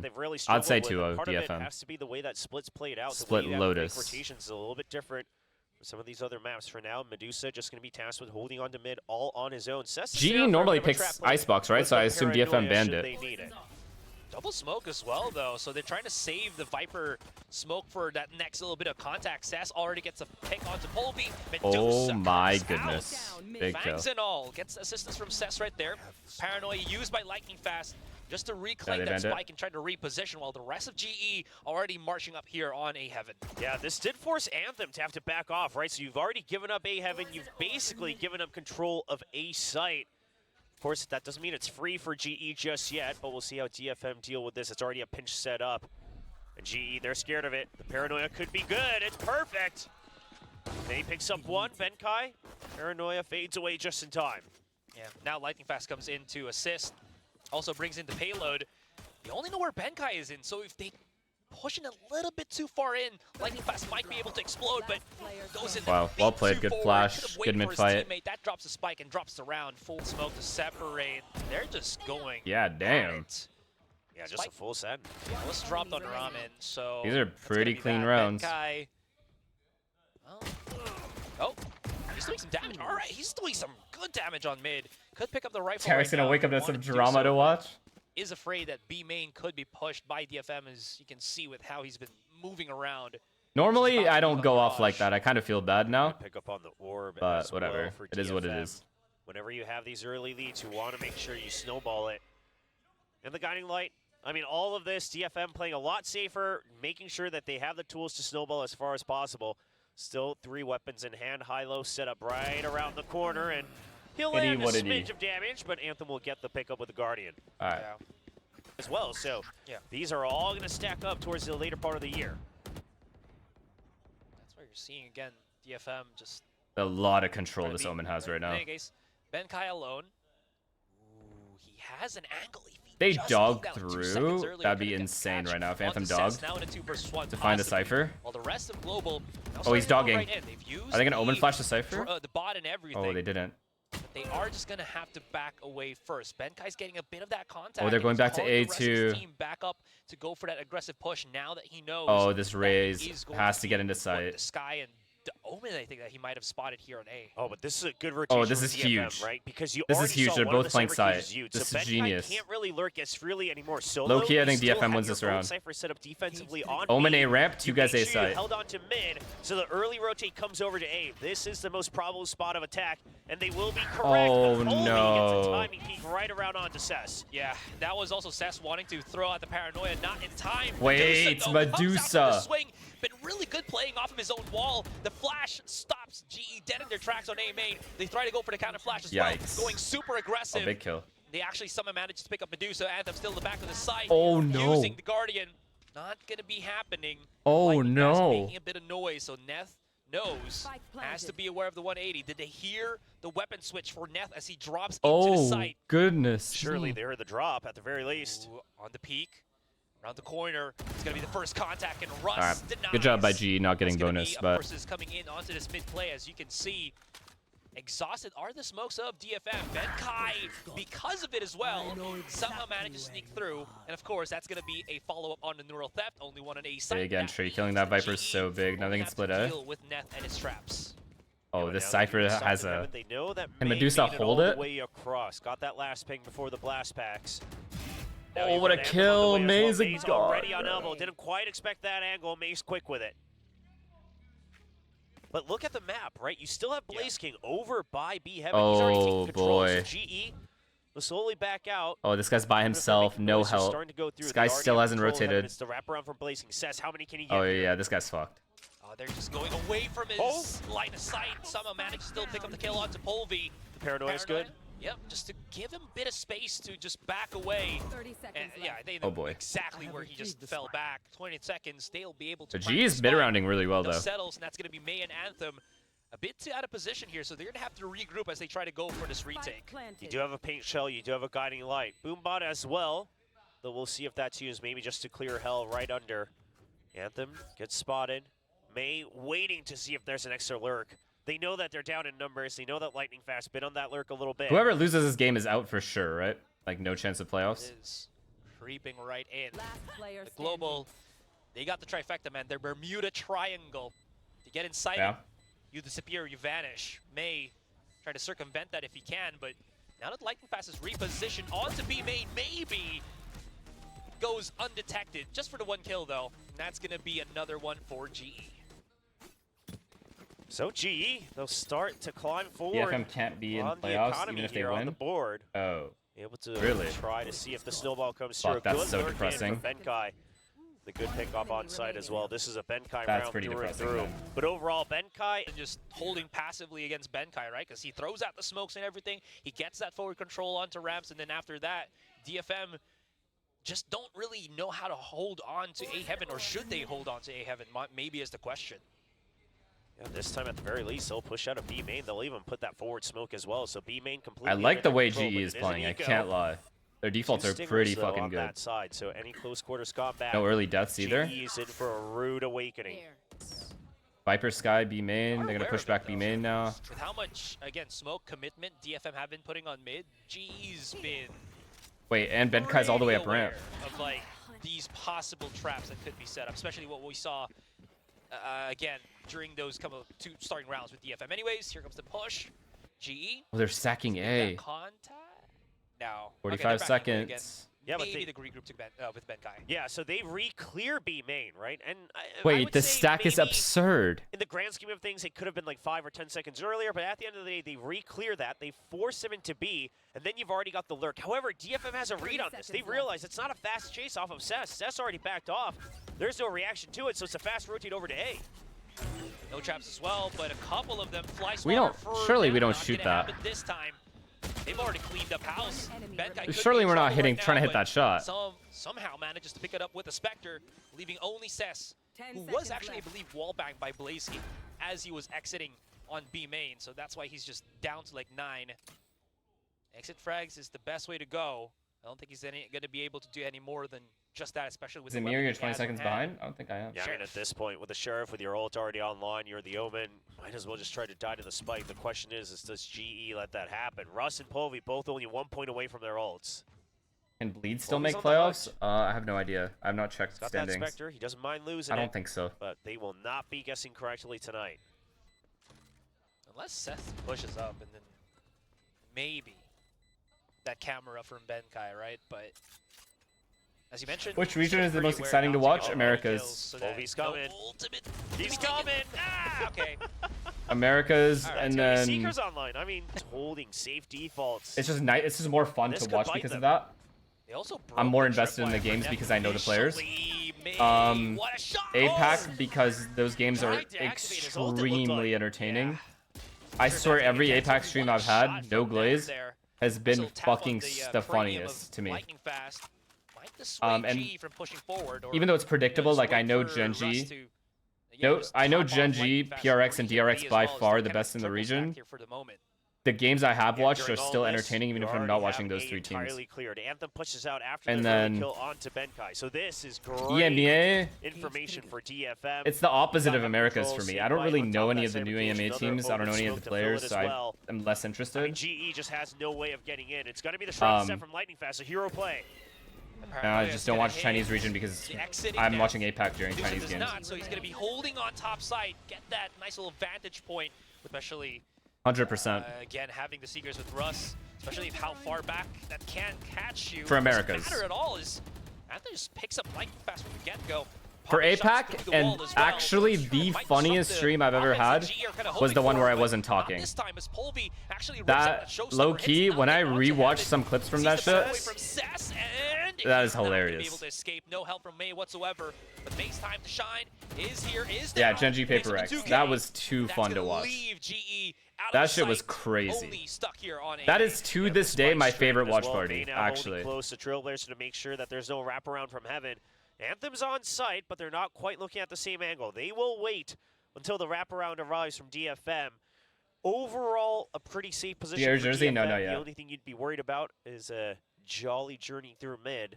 They've really struggled I'd say with. 2-0 Part of it DFM. has to be the way that splits played out. Split the way Lotus. rotations is a little bit different for some of these other maps. For now, Medusa just going to be tasked with holding on to mid all on his own. GE normally picks Icebox, right? So I assume DFM banned it. They need it. Double smoke as well, though, so they're trying to save the Viper smoke for that next little bit of contact. Sess already gets a pick onto Polby. Oh my goodness. Big kill. Fangs and all. Gets assistance from Sess right there. Paranoia used by Lightning Fast just to reclaim that spike and try to reposition, while the rest of GE already marching up here on A Heaven. Yeah, this did force Anthem to have to back off, right? So you've already given up A Heaven. You've basically given up control of A site. Of course, that doesn't mean it's free for GE just yet, but we'll see how DFM deal with this. It's already a pinch set up. And GE, they're scared of it. The Paranoia could be good. It's perfect. Then he picks up one. Benkai. Paranoia fades away just in time. Yeah, now Lightning Fast comes in to assist. Also brings in the payload. They only know where Benkai is in, so if they pushing a little bit too far in, Lightning Fast might be able to explode, but goes in. Wow, well played, good flash, good mid fight. That drops the spike and drops the round. Full smoke to separate. They're just going. Yeah, damn. Yeah, just a full set. Yeah, let's dropped on Ramen, so these are pretty clean rounds. Benkai. Oh, he's doing some damage. All right, he's doing some good damage on mid. Could pick up the rifle. Tarek's gonna wake up to some drama to watch. Is afraid that B main could be pushed by DFM, as you can see with how he's been moving around. Normally, I don't go off like that. I kind of feel bad now. Pick up on the orb, but whatever. It is what it is. Whenever you have these early leads, you want to make sure you snowball it. And the guiding light. I mean, all of this, DFM playing a lot safer, making sure that they have the tools to snowball as far as possible. Still 3 weapons in hand, high-low set up right around the corner, and he'll land a smidge of damage, but Anthem will get the pickup with the Guardian. All right. As well, so these are all going to stack up towards the later part of the year. That's what you're seeing again. DFM just a lot of control this Omen has right now. In any case, Benkai alone. Ooh, he has an angle. They dog through. That'd be insane right now if Anthem dogged to find a Cypher. While the rest of Global, oh, he's dogging. Are they going to Omen flash the Cypher? The bot and everything. Oh, they didn't. But they are just going to have to back away first. Benkai's getting a bit of that contact. Oh, they're going back to A2. Team back up to go for that aggressive push now that he knows. Oh, this Raze has to get into sight. The Sky and the Omen, I think that he might have spotted here on A. Oh, but this is a good rotation. Oh, this is DFM, huge. Right? Because you this is huge. They're both playing sight. This so is genius. Can't really lurk as freely anymore. So low key, I think DFM wins this round. Cypher set up defensively on Omen A ramp, 2 guys A side. Held on to mid, so the early rotate comes over to A. This is the most probable spot of attack, and they will be correct. Oh no! Gets a timing peek right around onto Sess. Yeah, that was also Sess wanting to throw out the Paranoia, not in time. Wait, Medusa. Swing, but really good playing off of his own wall. The flash stops GE dead in their tracks on A main. They try to go for the counter flash as well, going super aggressive. Oh, big kill. They actually somehow managed to pick up Medusa. Anthem still in the back of the site. Oh no! Using the Guardian, not gonna be happening. Oh no! Making a bit of noise, so Neth knows, has to be aware of the 180. Did they hear the weapon switch for Neth as he drops into the site? Oh goodness! Surely they heard the drop at the very least. Ooh, on the peak. Around the corner, it's going to be the first contact, and Russ denies. Good job by GE not getting bonus, but Forces coming in onto this mid play, as you can see. Exhausted are the smokes of DFM. Benkai, because of it as well, somehow managed to sneak through. And of course, that's going to be a follow-up on the neural theft. Only one on A side. Big entry, killing that Viper is so big. Now they can split A. With Neth and his traps. Oh, this Cypher has a. They know that Can Medusa hold it? Way across. Got that last ping before the blast packs. Oh, what a kill! Maze already on elbow. Didn't quite expect that angle. Maze quick with it. But look at the map, right? You still have Blaze King over by B Heaven. He's already taking control. Boy. So GE will slowly back out. Oh, this guy's by himself, no help. This guy still hasn't rotated. It's the wraparound from Blaze King. Says, how many can he get? Oh yeah, this guy's fucked. Oh, they're just going away from his line of sight. Somehow managed to still pick up the kill onto Polvy. The Paranoia's good. Yep, just to give him a bit of space to just back away. 30 seconds yeah, they know exactly where he just fell back. 20 seconds, they'll be able to. So G is mid rounding really well though. Settles, and that's going to be May and Anthem. A bit too out of position here, so they're going to have to regroup as they try to go for this retake. You do have a paint shell, you do have a guiding light. Boombot as well, though we'll see if that's used maybe just to clear hell right under. Anthem gets spotted. May waiting to see if there's an extra lurk. They know that they're down in numbers. They know that Lightning Fast been on that lurk a little bit. Whoever loses this game is out for sure, right? Like no chance of playoffs. creeping right in. Last player The Global, they got the trifecta, man. Their Bermuda Triangle. To get inside Yeah. it, you disappear, you vanish. May try to circumvent that if he can, but now that Lightning Fast is repositioned onto B main, maybe goes undetected. Just for the 1 kill, though. And that's going to be another one for GE. So GE, they'll start to climb forward. DFM can't be in on the playoffs economy even if they here on the win. board. Oh, Able to Really? try to see if the snowball comes through. Fuck, that's Good so lurk in depressing. from Benkai. The good pick off on site as well. This is a Benkai That's round pretty through and depressing, through. man. But overall, Benkai, And just holding passively against Benkai, right? Because he throws out the smokes and everything. He gets that forward control onto ramps, and then after that, DFM just don't really know how to hold on to A Heaven, or should they hold on to A Heaven? Maybe is the question. yeah, this time at the very least, they'll push out a B main. They'll even put that forward smoke as well. So B main completely. I like under the way control, GE but is it an playing. I eco. can't lie. Their defaults Two are stingers, pretty though, fucking on good. that side. So any close quarters combat. No early deaths either. GE is in for a rude awakening. Viper Sky B main. Are They're gonna aware push of it, back B though. main now. With how much, again, smoke commitment DFM have been putting on mid, GE's been Wait, and Benkai's all the way up pretty ramp. aware of like these possible traps that could be set up, especially what we saw again during those couple of 2 starting rounds with DFM. Anyways, here comes the push. GE. Oh, they're sacking That A. contact. No. 45 okay, they're backing away again. seconds. Yeah, but Maybe they, the regroup to with Benkai. yeah, so they re-clear B main, right? And I Wait, would the say stack is maybe absurd. in the grand scheme of things, it could have been like 5 or 10 seconds earlier, but at the end of the day, they re-clear that. They force him into B, and then you've already got the lurk. However, DFM has a read on this. They realize it's not a fast chase off of Cess. Cess already backed off. There's no reaction to it, so it's a fast rotate over to A. No traps as well, but a couple of them fly We don't- swatter for surely we now. don't Not shoot gonna that. happen this time. They've already cleaned up house. Benkai could Surely be in we're not trouble hitting, right trying to now, hit that shot. Somehow manages to pick it up with a Spectre, leaving only Cess, 10 who was seconds actually, left. I believe, wallbanged by Blazy as he was exiting on B main, so that's why he's just down to like 9. Exit frags is the best way to go. I don't think he's going to be able to do any more than just that, especially with Is it the me or weapon you're he 20 has on seconds hand. behind? I don't think I am. Yeah, I mean, at this point, with the Sheriff, with your ult already online, you're the Omen, might as well just try to die to the spike. The question is does GE let that happen? Russ and Povey both only 1 point away from their ults. Can Bleed still Povey's make on the playoffs? I have no idea. I've not checked Got that standings. Spectre. He doesn't mind losing I it, don't think so. but they will not be guessing correctly tonight. Unless Seth pushes up, and then maybe that camera from Benkai, right? But as you mentioned, Which region still is the pretty most aware exciting to not watch? get America's. kills, so that Povey's no coming. ultimate- He's coming! Ah, okay. America's, All right, and It's gonna be then Seekers online. I mean, holding safe defaults. it's just nice. It's just more fun This to could watch bite because them. of that. They also I'm broke more the invested in the tripwire games for because I know the players. officially made. What a shot! APAC because those games are Tried to activate his ult, it looked extremely like. entertaining. Yeah. I Sure, swear definitely every gets APAC it. stream What a I've shot had, no from them glaze, there. has been This'll tap on fucking the, the premium funniest of to me. Lightning Fast. Might dissuade And GE from pushing forward, or, even though it's predictable, just like I wait know for Gen Russ G, to, No, I know top off Gen G, Lightning Fast PRX, and region DRX B as by well, as far they're the kind of best in the triple region. stacked here for the moment. The games I have Yeah, watched during are all still this, entertaining, even you if I'm already not watching have those A 3 teams. entirely cleared. Anthem pushes out after And their early then- kill onto Benkai. So this is great EMEA, information for DFM. it's the opposite of Got America's control, for me. same I don't fight really on know top any of of the new that EMA segmentation. teams. I don't know any of Open the smoke to fill players, it so as well. I'm less I mean, interested. GE just has no way of getting in. It's going to be the shot set from Lightning Fast, a hero play. No, I just don't watch Chinese region because I'm watching APAC during Deuce Chinese does games. not, so he's going to be holding on top side, get that nice little vantage point, especially 100%. again having the Seekers with Russ, especially if how far back that can catch you. For Americas. Doesn't matter at all. Is Anthem just picks up Lightning Fast from the get-go. For Popping shots APAC, through the and wall as well. actually Trying to the fight funniest disrupt the stream I've ever offense had that GE are kinda was hoping the one for, where I but wasn't not talking. this time as Polvi actually rips That out showstopper, low hits key, when I nothing onto rewatched Heaven, some clips from sees that the step away shit, from Cess, and that he's is not gonna be hilarious. able to escape. No help from May whatsoever. But May's time to shine is here. Is Yeah, now. Gen G Makes it Paper a X. 2K. That was too That's fun to gonna watch. leave GE out That of shit was sight, crazy. only stuck here on That A. is to Yeah, this day Spike my stream favorite as watch well. party, May now holding actually. close to Trailblazer to make sure that there's no wraparound from Heaven. Anthem's on site, but they're not quite looking at the same angle. They will wait until the wraparound arrives from DFM. Overall, a pretty safe position Pierre for Jersey? DFM. No, The yeah. only thing you'd be worried about is a jolly journey through mid,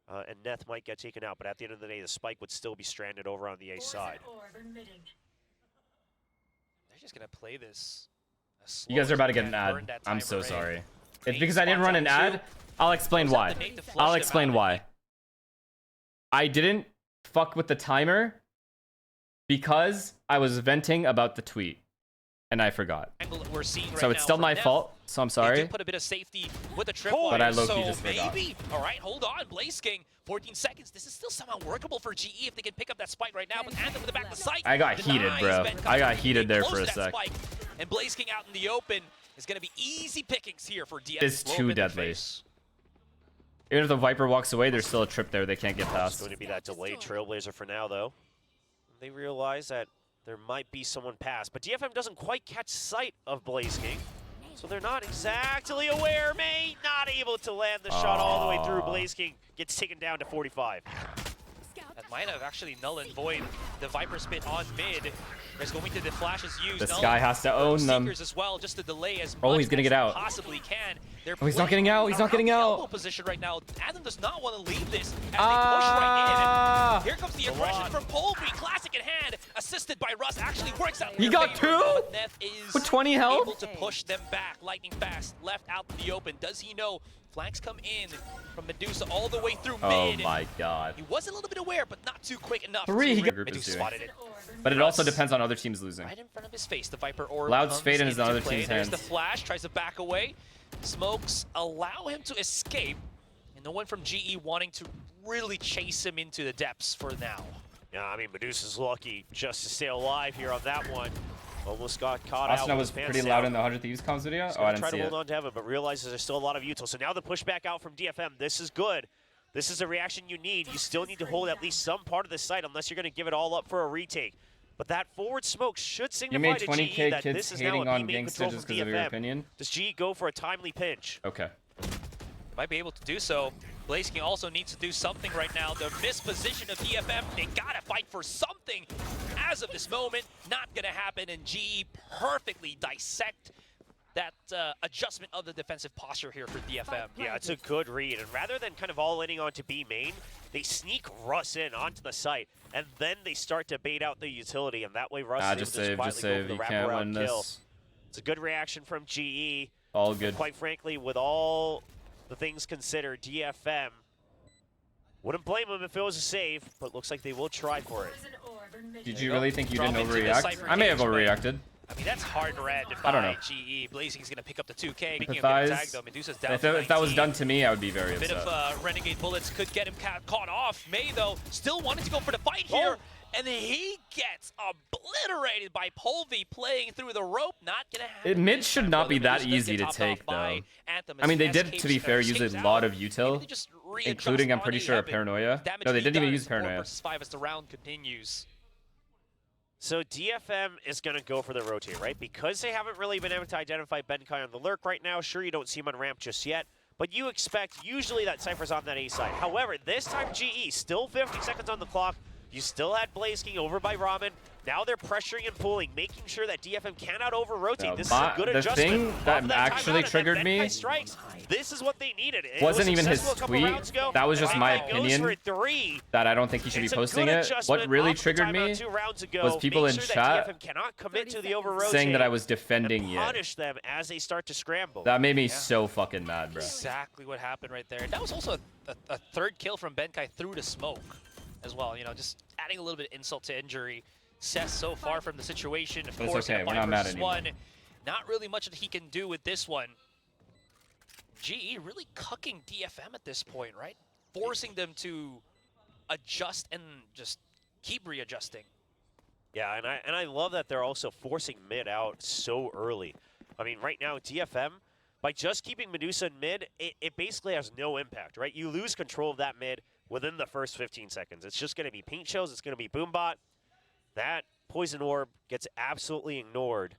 and Neth might get taken out. But at the end of the day, the spike would still be stranded over on the A side. They're just gonna play this. as You guys slow are as about to they get an can, ad. burn that I'm timer so in. sorry. May It's because I didn't spots run out an two. ad. I'll explain Goes out why. the Nate to flush I'll them explain out. why. I didn't fuck with the timer because I was venting about the tweet and I forgot. We're seeing right so it's still my fault. So I'm sorry. They did put a bit of safety with the triple. But I low-key so just forgot. maybe. All right, hold on. Blaze King, 14 seconds. This is still somehow workable for GE if they can pick up that spike right now. But Anthem with the back of the site. I got heated, bro. I got heated there for a sec. Spike. And Blaze King out in the open is going to be easy pickings here for DFM. It's too deadly. Even if the Viper walks away, there's still a trip there they can't get past. It's going to be that delayed Trailblazer for now, though. They realize that there might be someone past, but DFM doesn't quite catch sight of Blaze King. So they're not exactly aware, mate. Not able to land the shot all the way through. Blaze King gets taken down to 45. That might have actually null and void the Viper spit on mid. There's going to the flashes used. This guy has to own them. As well, just to delay as oh, much he's gonna as get out. Possibly can. Oh, he's not getting out. He's not getting out. Position right now. Anthem does not want to leave this as they push right in. Here comes the aggression from Polby. Classic in hand, assisted by Russ. Actually works out. He got two with 20 health. Able to push them back, lightning fast, left out in the open. Does he know? Flanks come in from Medusa all the way through mid. Oh my god. He was a little bit aware, but not too quick enough. Medusa spotted it. But it also depends on other teams losing. Right in front of his face, the Viper orb. Loud's fate in his other play. team's There's hands. the flash, tries to back away. Smokes allow him to escape. And no one from GE wanting to really chase him into the depths for now. Yeah, I mean, Medusa's lucky just to stay alive here on that one. Almost got caught Austin out. was pretty loud in the 100 Thieves comms video. Oh, I didn't see it. Try to hold on to heaven, but realizes there's still a lot of util. So now the pushback out from DFM. This is good. This is a reaction you need. You still need to hold at least some part of the site unless you're going to give it all up for a retake. But that forward smoke should signify to GE that this is now a B-main control from because of your opinion. Does GE go for a timely pinch? Okay. Might be able to do so. Blaze King also needs to do something right now. The misposition of DFM, they gotta fight for something. As of this moment, not gonna happen, and GE perfectly dissect that adjustment of the defensive posture here for DFM. Yeah, it's a good read, and rather than kind of all-inning onto B main, they sneak Russ in onto the site, and then they start to bait out the utility, and that way Russ is able to quietly go for the wraparound kill. It's a good reaction from GE. All good. Quite frankly, with all the things considered, DFM wouldn't blame him if it was a save, but looks like they will try for it. Did you really think you didn't overreact? I may have overreacted. I mean, that's hard read by GE. Blazing's going to pick up the 2K. Speaking of getting tagged, though, Medusa's down to 19. If that was done to me, I would be very upset. A bit of Renegade bullets could get him caught off. May, though, still wanting to go for the fight here. And he gets obliterated by Polvy playing through the rope. Not going to happen. Mid should not be that easy to take, though. I mean, they did, to be fair, use a lot of util, including, I'm pretty sure, a Paranoia. No, they didn't even use Paranoia. 5 as the round continues. So DFM is going to go for the rotate, right? Because they haven't really been able to identify Benkai on the lurk right now. Sure, you don't see him on ramp just yet, but you expect usually that Cypher's on that A side. However, this time GE, still 50 seconds on the clock. You still had Blaze King over by Ramen. Now they're pressuring and pulling, making sure that DFM cannot over-rotate. This is a good adjustment. The thing that actually triggered me strikes. This is what they needed. Wasn't even his tweet. That was just my opinion that I don't think he should be posting it. What really triggered me was people in chat saying that I was defending it. Punish them as they start to scramble. That made me so fucking mad, bro. Exactly what happened right there. And that was also a third kill from Benkai through the smoke as well. You know, just adding a little bit of insult to injury. Seth so far from the situation. Of course, okay. We're not mad anymore. Not really much that he can do with this one. GE really cucking DFM at this point, right? Forcing them to adjust and just keep readjusting. Yeah, and I love that they're also forcing mid out so early. I mean, right now, DFM, by just keeping Medusa in mid, it basically has no impact, right? You lose control of that mid within the first 15 seconds. It's just going to be paint shells. It's going to be Boombot. That poison orb gets absolutely ignored,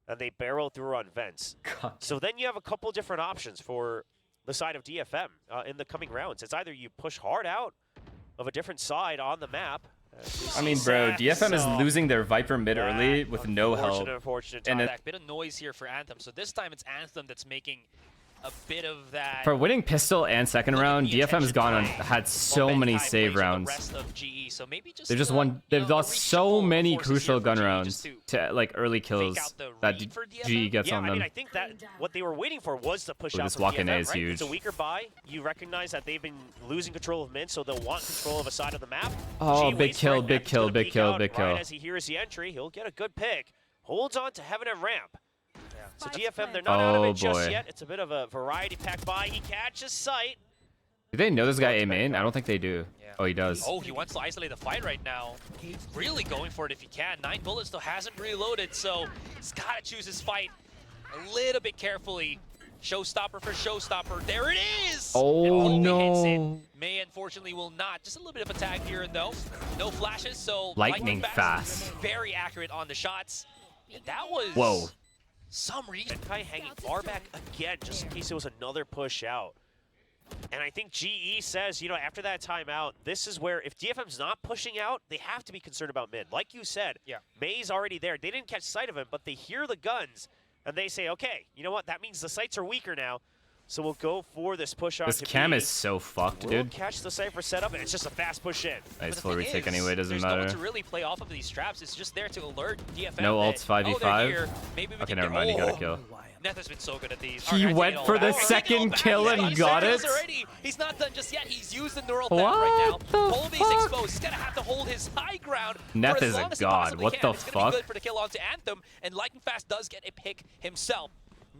and they barrel through on vents. God. So then you have a couple different options for the side of DFM in the coming rounds. It's either you push hard out of a different side on the map. I mean, bro, DFM is losing their Viper mid early with no help. And a bit of noise here for Anthem. So this time it's Anthem that's making a bit of that. For winning pistol and second round, DFM's had so many save rounds. They've just won. They've lost so many crucial gun rounds to like early kills that GE gets on them. I mean, I think that what they were waiting for was the push out. This walk-in A is right? huge. It's a weaker buy. You recognize that they've been losing control of mid, so they'll want control of a side of the map. Oh, big kill, big kill, big kill, big kill. Right as he hears the entry, he'll get a good pick. Holds on to heaven and ramp. So DFM, they're not out of it just yet. It's a bit of a variety pack buy. He catches sight. Do they know this guy A main? I don't think they do. Yeah. Oh, he does. Oh, he wants to isolate the fight right now. Really going for it if he can. 9 bullets still hasn't reloaded, so he's got to choose his fight a little bit carefully. Showstopper for showstopper. There it is! Oh, no. May, unfortunately, will not. Just a little bit of a tag here and though. No flashes, so lightning fast. Very accurate on the shots. And that was... Whoa. Some reason. Benkai hanging far back again, just in case it was another push out. And I think GE says, you know, after that timeout, this is where if DFM's not pushing out, they have to be concerned about mid. Like you said, May's already there. They didn't catch sight of him, but they hear the guns, and they say, okay, you know what? That means the sights are weaker now. So we'll go for this push out. This cam is so fucked, dude. We'll catch the Cypher setup, and it's just a fast push in. Nice full retake anyway, doesn't matter. There's no one to really play off of these traps. It's just there to alert DFM. No ults 5v5. Okay, never mind, he got a kill. Neth has been so good at these. He went for the second kill and got it? He's not done just yet. He's used the neural theft right now. Polvy's exposed. He's gonna have to hold his high ground. Neth is a god. What the fuck? It's fuck? gonna be good for the kill onto Anthem, and Lightning Fast does get a pick himself.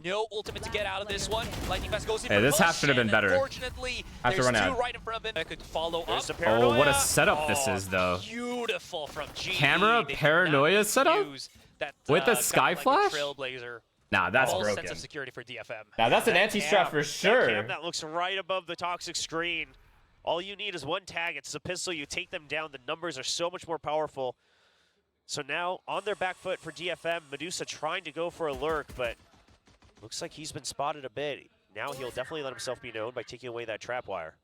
No ultimate to get out of this one. Lightning Fast goes in. Hey, this half should have been better. Unfortunately, there's two right in front of him that could follow up. Oh, what a setup this is, though. Beautiful from GE. Camera paranoia setup with the sky flash. Trailblazer. Nah, that's broken. broken. Sense of security for DFM. Now that's an anti-strat for sure. That looks right above the toxic screen. All you need is one tag. It's the pistol. You take them down. The numbers are so much more powerful. So now on their back foot for DFM, Medusa trying to go for a lurk, but looks like he's been spotted a bit. Now he'll definitely let himself be known by taking away that trap wire.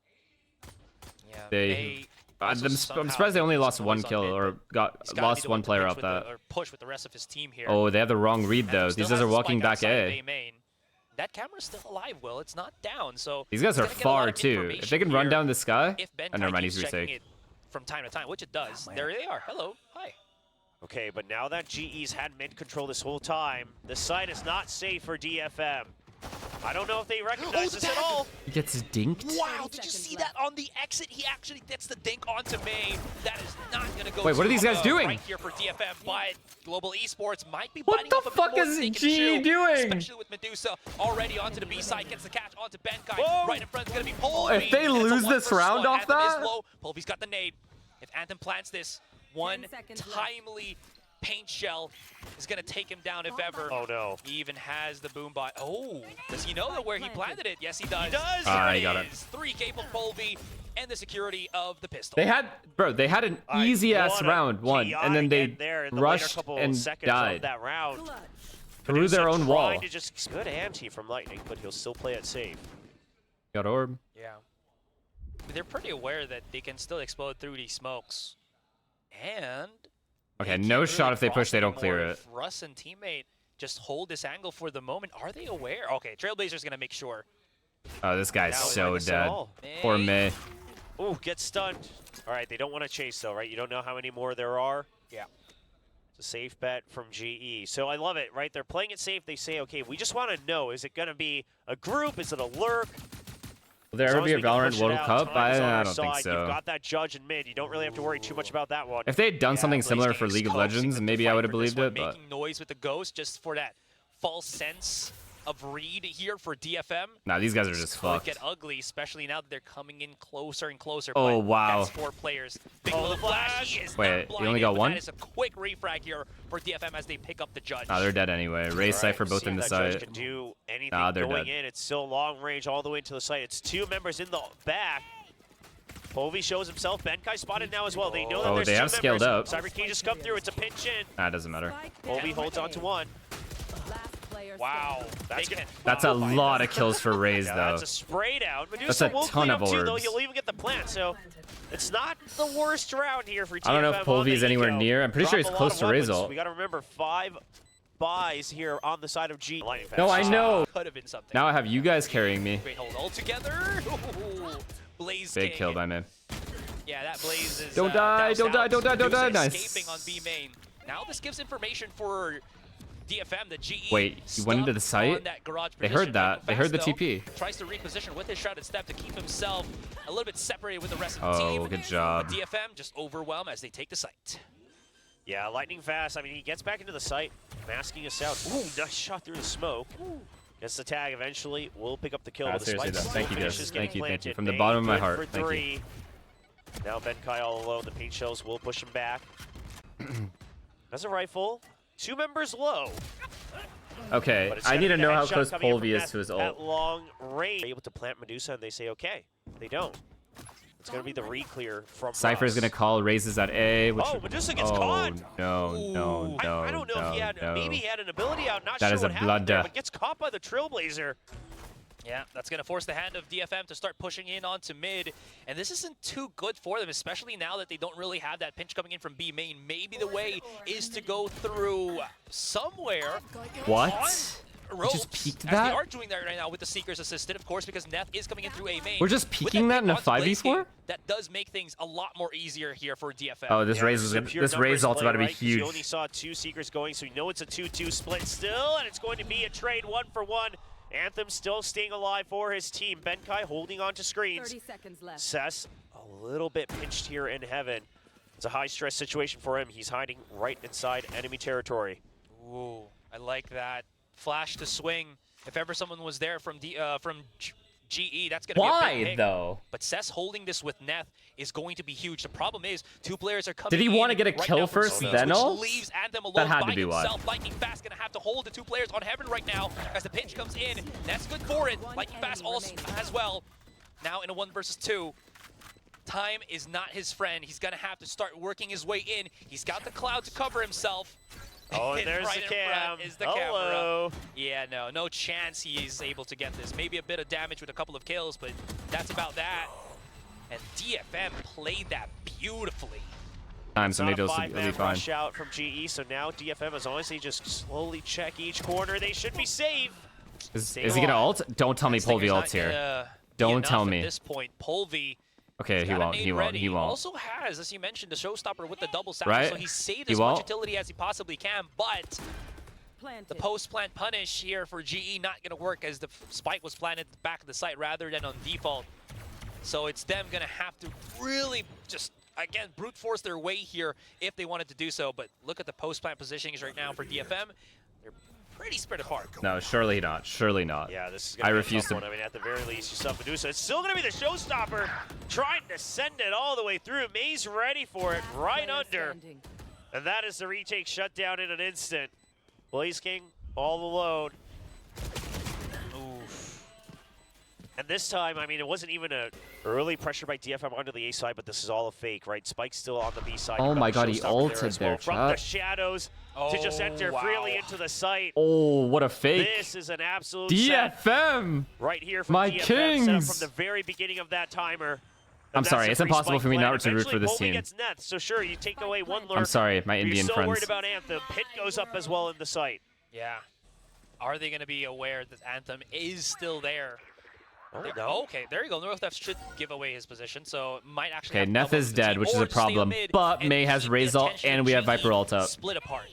Yeah, I'm surprised they only lost one kill or lost one player off that. Or push with the rest of his team here. Oh, they have the wrong read though. These guys are walking back A. That camera's still alive, Will. It's not down, so these guys are far too. If they can run down this guy, and never mind, he's retake. From time to time, which it does. There they are. Hello. Hi. Okay, but now that GE's had mid control this whole time, the site is not safe for DFM. I don't know if they recognize this at all. He gets dinked. Wow, did you see that on the exit? He actually gets the dink onto May. That is not going to go. Wait, what are these guys doing? Right here for DFM, but Global Esports might be what biting the off a fuck bit is more GE doing? Especially with Medusa already onto the B side, gets the catch onto Benkai. Right in front is going to be Polvy. If they lose this round off that, Polvy's got the nade. If Anthem plants this, one timely paint shell is going to take him down if ever. Oh no. He even has the boom bot. Oh, does he know where he planted it? Yes, he does. He does. He got it. 3K for Polvy and the security of the pistol. They had, they had an easy-ass round one, and then they rushed and died. That round. Through their own wall. To just good anti from Lightning, but he'll still play it safe. Got orb. Yeah. They're pretty aware that they can still explode through these smokes. And okay, no shot if they push, they don't clear it. Russ and teammate just hold this angle for the moment. Are they aware? Okay, Trailblazer's gonna make sure. Oh, this guy's so dead. Poor May. Ooh, get stunned. All right, they don't want to chase though, right? You don't know how many more there are. Yeah. It's a safe bet from GE. So I love it, right? They're playing it safe. They say, okay, we just want to know, is it going to be a group? Is it a lurk? Will there ever be a Valorant World Cup? I don't think so. You've got that judge in mid. You don't really have to worry too much about that one. If they had done something similar for League of Legends, maybe I would have believed it. But making noise with the ghost just for that false sense of read here for DFM. Nah, these guys are just fucked. Get ugly, especially now that they're coming in closer and closer. Oh, wow. That's 4 players. Big little flash. Wait, you only got one? That is a quick refrag here for DFM as they pick up the judge. Nah, they're dead anyway. Ray, Cypher both in the site. Can do anything going in. It's still long range all the way to the site. It's 2 members in the back. Polvy shows himself. Benkai spotted now as well. They know that there's 2 they have scaled up. Cyber King just come through. It's a pinch in. Nah, it doesn't matter. Polvy holds on to 1. Wow, that's a lot of kills for Raze, though. That's a spray down. That's Medusa a ton of orbs. Though you'll even get the plant, so it's not the worst round here for DFM. I don't know if Polvy is anywhere near. I'm pretty sure he's close to Raze ult. We got to remember 5 buys here on the side of G. No, I know. Could have been something. Now I have you guys carrying me. Great hold all together. Ooh, Blaze Big King. kill by me. Yeah, that Blaze is Don't die, don't die, don't die, don't die. Nice. Escaping on B main. Now this gives information for DFM, the GE. Wait, he went into the site? They heard that. They heard the TP. Tries to reposition with his shrouded step to keep himself a little bit separated with the rest of the team. Oh, good job. But DFM just overwhelmed as they take the site. Yeah, lightning fast. I mean, he gets back into the site, masking us out. Ooh, nice shot through the smoke. Gets the tag eventually. We'll pick up the kill. Seriously, though. Thank you, guys. Thank you. From the Bane bottom of my good heart. for Thank three. you. Now Benkai all alone. The paint shells will push him back. That's a rifle. 2 members low. Okay, But it's I need to gonna be know the how headshot close coming in from Polvi is Neth to his At ult. long range. They're able to plant Medusa and they say okay. They don't. It's going to be the re-clear from Cypher's Russ. going to call raises at A. Which Oh, Medusa gets caught. No, no, no, I don't know if he had, no. maybe he had an ability out, not That sure is what a happened there, blunder. but gets caught by the Trailblazer. Yeah, that's going to force the hand of DFM to start pushing in onto mid. And this isn't too good for them, especially now that they don't really have that pinch coming in from B main. Maybe the way is to go through somewhere. What? On We just ropes, peeked as that? they are doing that right now with the Seeker's assistant, of course, because Neth is coming in through A main. We're just With peeking that in a pick onto Blaze 5v4? King, that does make things a lot more easier here for DFM. Oh, this Yeah, raise just is a pure this raise numbers ult's about to play, be right? 'Cause You only huge. saw 2 Seekers going, so you know it's a 2-2 split still, and it's going to be a trade 1-for-1. Anthem still staying alive for his team. Benkai holding on to screens. 30 seconds left. Cess a little bit pinched here in heaven. It's a high-stress situation for him. He's hiding right inside enemy territory. Ooh, I like that. Flash to swing. If ever someone was there from GE, that's going to be a big Why, pick. though? But Cess holding this with Neth is going to be huge. The problem is 2 players are coming Did he in want to get a right kill now from first, Speeds, then which ult? leaves Anthem alone That had by to be why. himself. Lightning Fast going to have to hold the 2 players on Heaven right now as the pinch comes in. That's good for it. Lightning Fast also as well. Now in a 1 versus 2. Time is not his friend. He's going to have to start working his way in. He's got the cloud to cover himself. Oh, and there's right the in cam. front is the Hello. camera. Yeah, no chance he is able to get this. Maybe a bit of damage with a couple of kills, but that's about that. And DFM played that beautifully. So maybe it'll be Five-man fine. rush out from GE, so now DFM, as long as they just slowly check each corner, they should be safe. Is he gonna ult? Don't tell me Polvi ults here. Don't tell me. At this point, Polvi. Okay, he won't. He won't. He won't. Also has, as you mentioned, the showstopper with the double sound, Right? so he saved He as much won't. utility as he possibly can. But Planted. the post-plant punish here for GE not going to work, as the spike was planted at the back of the site rather than on default. So it's them going to have to really just, again, brute force their way here if they wanted to do so. But look at the post-plant positionings right now for DFM. They're pretty spread apart. No, surely not. Surely not. Yeah, this is I going to be refuse a to. tough one. I mean, at the very least, you saw Medusa. It's still going to be the showstopper, trying to send it all the way through. Maze ready for it, right Player under. standing. And that is the retake shut down in an instant. Blaze King all alone. Oof. And this time, I mean, it wasn't even a early pressure by DFM onto the A side, but this is all a fake, right? Spike's still on the B side. Oh You've got my the God, he showstopper ulted as there, well. From the chat. shadows to just enter wow. freely into the site. Oh, what a fake. This is an absolute set DFM. right here from My DFM, set up kings. from the very beginning of that timer. I'm And sorry, that's it's a free impossible spike for me plan. not to root for this Eventually, Polvi team. gets Neth, so sure, you take away one lurk. I'm sorry, my but you're Indian so friends. worried about Anthem. Pit goes up as well in the site. Yeah. Are they going to be aware that Anthem is still there? Oh, Oh, okay, there you go. Northwest should give away his position, so might actually. Okay, have Neth double is the dead, team, which is or a stay on problem, mid but and May has keep the Raze ult, attention and of we have GE Viper ult up. Split apart.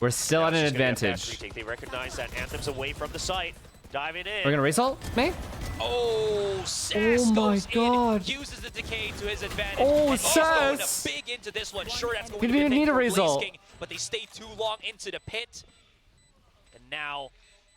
We're still Now at an she's gonna get a fast advantage. retake. They recognize that Anthem's away from the site. Diving in. We're gonna Raze ult, May? Oh, Sass Oh my goes God. in, uses the decay to his advantage. Oh, and he's going Sass. to big into this one. Sure, that's going He to be didn't a thing need a for Raze Blaze ult. King, but they stay too long into the pit. And now,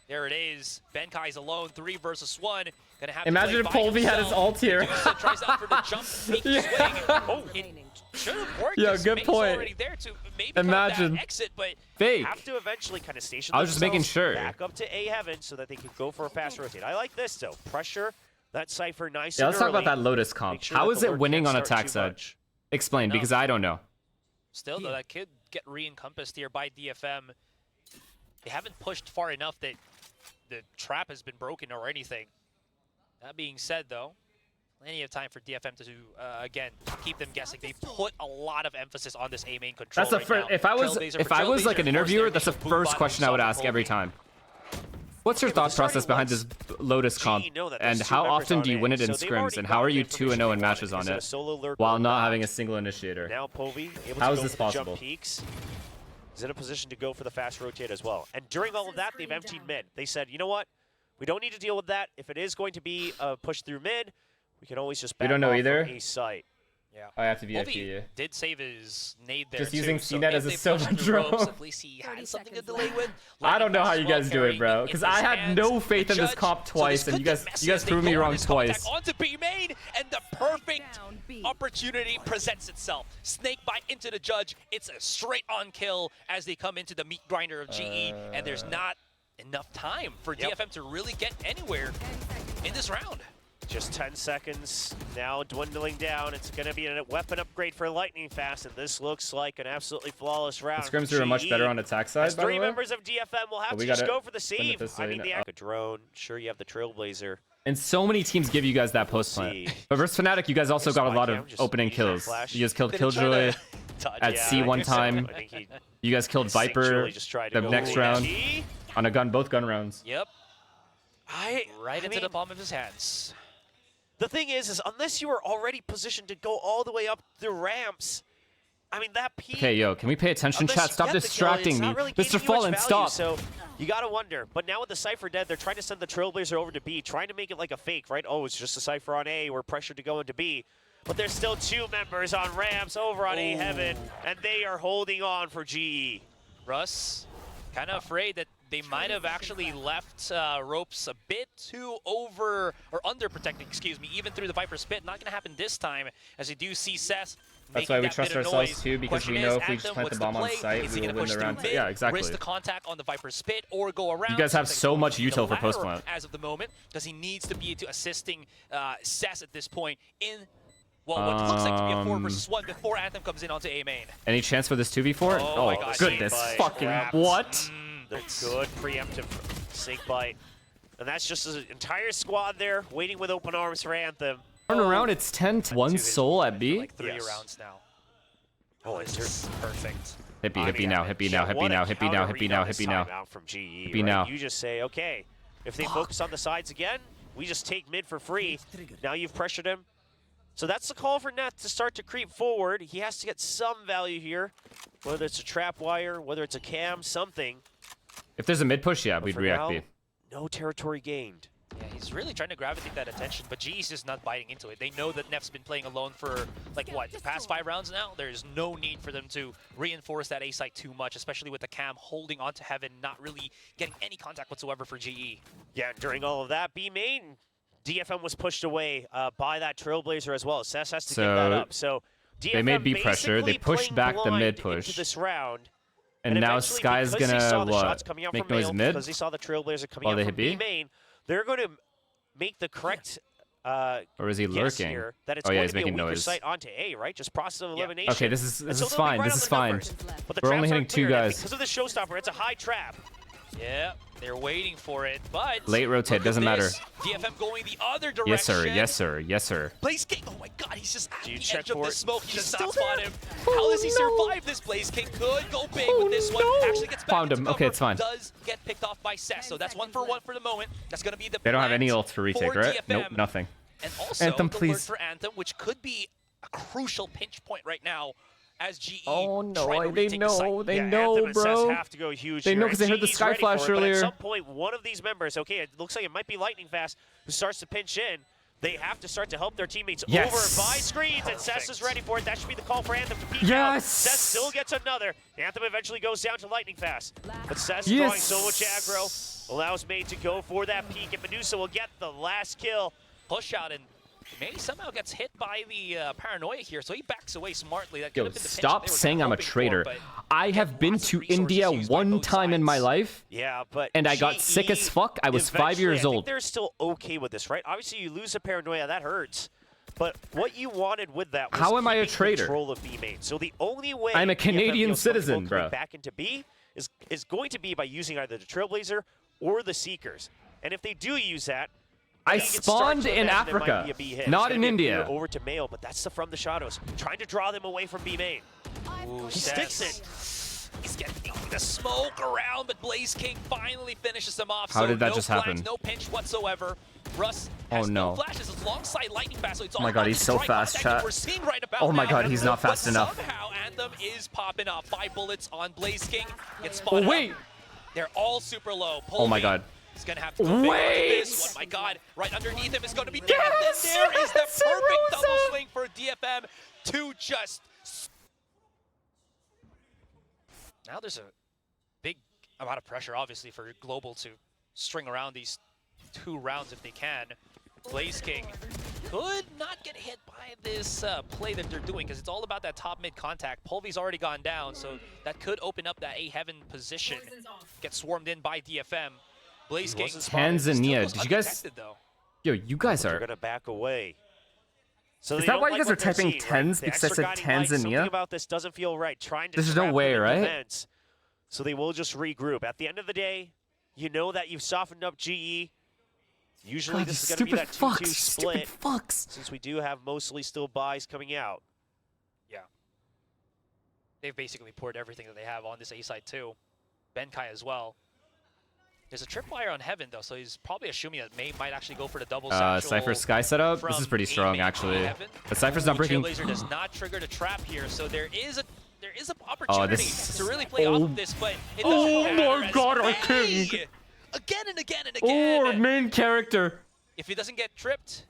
there it is. Benkai's alone, 3 versus 1. Gonna have Imagine to if play by Polvi had his himself. ult here. Medusa tries out for the jump, fake swing. Oh, it should have worked. Yeah, His good mate's point. already there to maybe cut Imagine. that exit, but Fake. Have to eventually kind of station I was just making themselves sure. back up to A heaven so that they can go for a fast rotate. I like this though. Pressure that Cypher nice Yeah, and let's talk about early. that Lotus comp. Make sure How that is the it lurk winning can't on start attack too side? much. Explain, No. because I don't know. still, though, that could get re-encompassed here by DFM. They haven't pushed far enough that the trap has been broken or anything. That being said, though, Plenty of time for DFM to, again, keep them guessing. They put a lot of emphasis on this A main control. That's the first. If I was like an interviewer, that's the first question I would ask every time. What's your thought process behind this Lotus comp, and how often do you win it in scrims, and how are you 2-0 in matches on it while not having a single initiator? Now Povey able How to is go this for the possible? jump peaks. He's in a position to go for the fast rotate as well. And during all of that, they've emptied mid. They said, you know what? We don't need to deal with that. If it is going to be a push through mid, we can always just back don't know off either. from a site. Yeah. I have to be Povey did save his nade there. Just too, using so CNET if as a they silver push the drone. ropes, at least he had something to delay with. I don't know how you guys do it, bro, because because I had no faith in this comp twice, and you guys proved me wrong twice. Onto B main, and the perfect opportunity presents itself. Snake bite into the judge. It's a straight on kill as they come into the meat grinder of GE, and there's not enough time for DFM to really get anywhere in this round. Just 10 seconds now dwindling down. It's going to be a weapon upgrade for Lightning Fast, and this looks like an absolutely flawless round. The scrims are much better on attack side, by the way. 3 members of DFM will have to just go for the save. I mean, a drone. Sure, you have the Trailblazer. And so many teams give you guys that post plant. But versus Fnatic, you guys also got a lot of opening kills. You guys killed Killjoy at C one time. You guys killed Viper the next round on a gun, both gun rounds. Yep. Right into the palm of his hands. The thing is unless you were already positioned to go all the way up the ramps, I mean, that peak... Okay, yo, can we pay attention, chat? Stop distracting me. Really Mr. Fallen, stop. So you gotta wonder. But now with the Cypher dead, they're trying to send the Trailblazer over to B, trying to make it like a fake, right? Oh, it's just a Cypher on A. We're pressured to go into B. But there's still 2 members on ramps over on A Heaven, and they are holding on for GE. Russ, kind of afraid that they might have actually left ropes a bit too over, or under protecting, excuse me, even through the Viper Spit. Not going to happen this time, as you do see Seth. That's why we trust ourselves too, because we know if we just plant the bomb on site, we will win the round. Yeah, exactly. Risk the contact on the Viper Spit or go around. You guys have so much util for post plant. As of the moment, because he needs to be assisting Seth at this point in, well, what looks like to be a 4 versus 1 before Anthem comes in onto A main. Any chance for this 2v4? Oh my gosh, goodness, fucking what? The good preemptive snake bite. And that's just an entire squad there waiting with open arms for Anthem. Turn around, it's 10-1 soul at B. Like 3 rounds now. Oh, is there perfect. Hippie now, hippie now, hippie now, hippie now, hippie now, hippie now. From GE, hippie now. You just say, okay, if they focus on the sides again, we just take mid for free. Now you've pressured him. So that's the call for Net to start to creep forward. He has to get some value here, whether it's a trap wire, whether it's a cam, something. If there's a mid push, yeah, we'd react B. No territory gained. Yeah, he's really trying to gravitate that attention, but GE's just not biting into it. They know that Nef's been playing alone for, like, what, the past 5 rounds now? There's no need for them to reinforce that A site too much, especially with the cam holding onto Heaven, not really getting any contact whatsoever for GE. Yeah, during all of that, B main, DFM was pushed away by that Trailblazer as well. Sess has to give that up. So DFM they made B pressure. They pushed back the mid push. Into this round. And now Sky's gonna, what, make noise mid? Because he saw the Trailblazer coming out from B main, they're going to make the correct or is he lurking? Here, that it's oh yeah, going he's to be making a weaker noise. Site onto A, right? Just process of elimination. Okay, this is fine. This is fine. But we're only hitting 2 guys. Because of the showstopper, it's a high trap. Yeah, they're waiting for it, but late rotate doesn't matter. DFM going the other direction. Yes, sir. Yes, sir. Yes, sir. Blaze King. Oh my God, he's just at the edge of the smoke. He does not not spot him. How does he survive this? Blaze King could go big with this one. Actually gets back Found him. Cover. Okay, it's fine. Does get picked off by Sess, so that's 1 for 1 for the moment. That's gonna be the. They don't have any ults for retake, right? DFM. Nope, nothing. And also Anthem, the please. word for Anthem, which could be a crucial pinch point right now. As GE oh no, they know, they know, bro. Have to go huge they know because they heard the Sky Flash earlier. But at some point, one of these members, okay, it looks like it might be Lightning Fast, who starts to pinch in. They have to start to help their teammates over by screens, and Sess is ready for it. That should be the call for Anthem to peek out. Sess still gets another. Anthem eventually goes down to Lightning Fast. But Sess is drawing so much aggro, allows Made to go for that peek, and Medusa will get the last kill. Push out, and May somehow gets hit by the paranoia here, so he backs away smartly. That yo, stop saying I'm a traitor. I have been to India 1 time in my life. Yeah, but and I got sick as fuck. I was 5 years old. I think they're still okay with this, right? Obviously, you lose a paranoia, that hurts. But what you wanted with that was how am I a traitor? Control of B main. So the only way I'm a Canadian citizen, bro. Back into B is going to be by using either the Trailblazer or the Seekers. And if they do use that, I You can start spawned to in imagine it might Africa, be a B hit. not It's in gonna be a India. clear over to Mayo, but that's the from the shadows, trying to draw them away from B main. Ooh, He sticks it. He's getting the smoke around, but Blaze King finally finishes him off. How so did that no just flags, happen? No pinch whatsoever. Russ has Oh, no no. flashes alongside Lightning Fast, so it's all Oh my God, about he's the so strike fast, contact that chat. we're seeing right about Oh my now. God, he's not fast But enough. Somehow Anthem is popping up. 5 bullets on Blaze King. Gets Oh spotted wait! up. They're all super low. Oh my Polvi God. is gonna have to go big onto Wait! this. Oh my God! Right underneath him is going to be Yes! death, and there is the Yes! perfect double Rosa! swing for DFM to just. Now there's a big amount of pressure, obviously, for Global to string around these 2 rounds if they can. Blaze King could not get hit by this play that they're doing because it's all about that top mid contact. Polvi's already gone down, so that could open up that A Heaven position. Get swarmed in by DFM. Blaze King. Tanzania. Did you guys? Undetected, though. Yo, you guys They're are. gonna back away. So Is they that don't why you like guys what are they're typing seeing, right? tens The because I extra said guiding light, something Tanzania? about this doesn't feel right. Trying to There's no trap way, them in right? defense. So they will just regroup. At the end of the day, you know that you've softened up GE. Usually God, this you is going to be stupid that 2-2 fucks! split, Stupid fucks! since we do have mostly still buys coming out. Yeah. They've basically poured everything that they have on this A side too. Benkai as well. There's a tripwire on Heaven though, so he's probably assuming that might actually go for the double satchel. Cypher's Sky setup. This is pretty from strong A main to actually. Heaven. But Cypher's not breaking. Trailblazer does not trigger the trap here, so there is an Oh, opportunity this- to really play off of this, but it doesn't Oh matter my as God, our May, king! again and again and Oh, our again. main character. If he doesn't get tripped,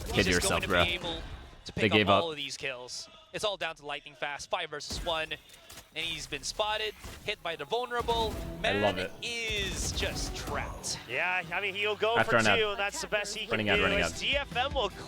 he's Kid just yourself, going to bro. be able to They pick gave up up. all of these kills. It's all down to Lightning Fast, 5 versus 1, and he's been spotted, hit by the vulnerable. Man love it. is just trapped. Yeah, I mean, he'll go After for run out. 2, and that's the best he can Running do. out, running As out. DFM will